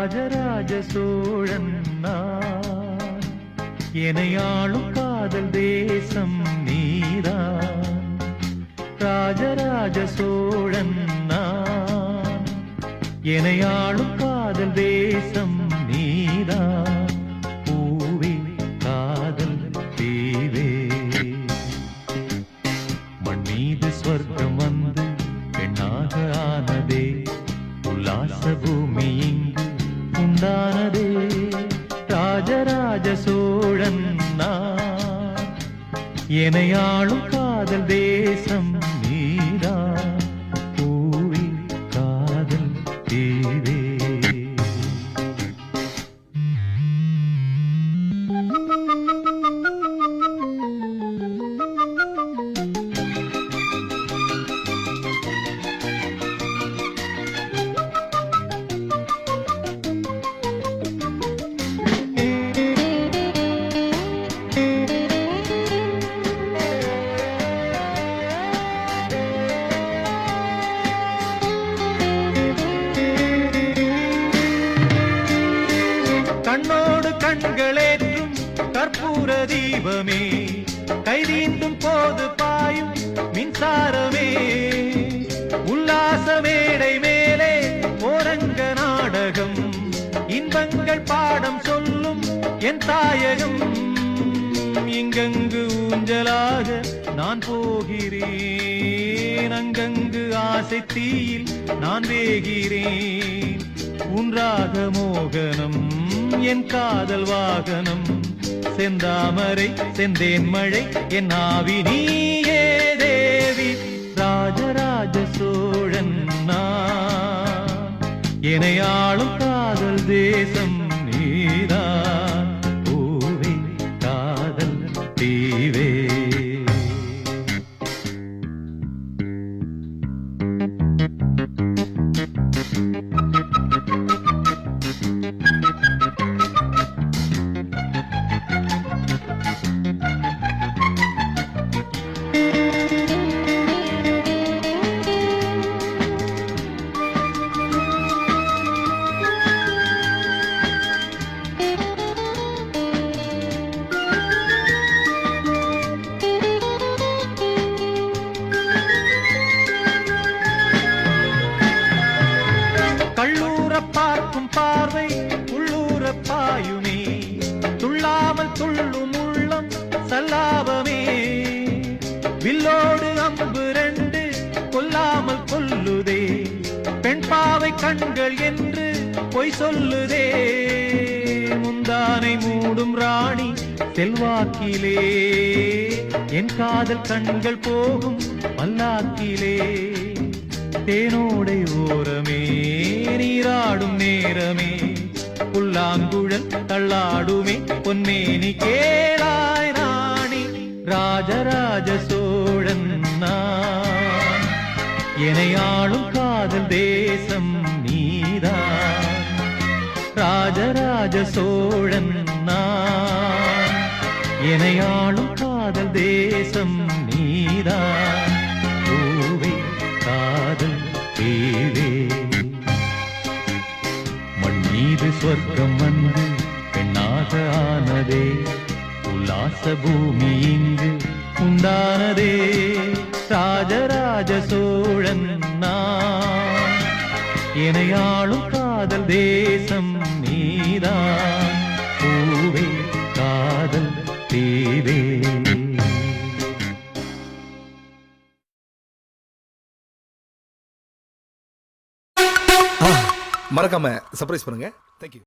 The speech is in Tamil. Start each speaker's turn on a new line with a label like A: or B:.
A: ராஜராஜ சோழன் நான், எனையாளும் காதல் தேசம் நீதான். ராஜராஜ சோழன் நான், எனையாளும் காதல் தேசம் நீதான். பூவே காதல் தீவே, மண் மீது ஸ்வர்க்கம் வந்து பெண்ணாக ஆனதே, உல்லாச பூமி இங்கு உண்டானதே. ராஜராஜ சோழன் நான், எனையாளும் காதல் தேசம் நீதான். பூவே காதல் தீவே. கண்ணோடு கண்களேற்றும் கற்பூர தீபமே, கைதீண்டும் போது பாயும் மின்சாரமே, உல்லாச மேடை மேலே ஓரங்க நாடகம், இன்பங்கள் பாடம் சொல்லும் என் தாயகம். இங்கங்கு ஊஞ்சலாக நான் போகிறேன், அங்கங்கு ஆசை தீயில் நான் வேகிறேன். உன்றாக மோகனம் என் காதல் வாகனம், செந்தாமரை செந்தேன் மழை என் ஆவி நீயே தேவி. ராஜராஜ சோழன் நான், எனையாளும் காதல் தேசம் நீதான். பூவே காதல் தீவே. கள்ளூர பார்க்கும் பார்வை உள்ளூர பாயுமே, துள்ளாமல் துள்ளும் உள்ளம் சல்லாபமே. வில்லோடு அம்பு ரெண்டு கொல்லாமல் கொல்லுதே, பெண் பாவை கண்கள் என்று பொய் சொல்லுதே. முந்தானை மூடும் ராணி செல்வாக்கிலே, என் காதல் கண்கள் போகும் பல்லாக்கிலே. தேனோடை ஓரமே நீராடும் நேரமே, புல்லாங்குழல் தள்ளாடுமே பொன்னேனி கேளாய் ராணி. ராஜராஜ சோழன் நான், எனையாளும் காதல் தேசம் நீதான். ராஜராஜ சோழன் நான், எனையாளும் காதல் தேசம் நீதான். பூவே காதல் தீவே, மண் மீது ஸ்வர்க்கம் வந்து பெண்ணாக ஆனதே, உல்லாச பூமி இங்கு உண்டானதே. ராஜராஜ சோழன் நான், எனையாளும் காதல் தேசம் நீதான். பூவே காதல் தீவே.
B: மறக்காம சர்ப்ரைஸ் பண்ணுங்க. தேங்க்யூ.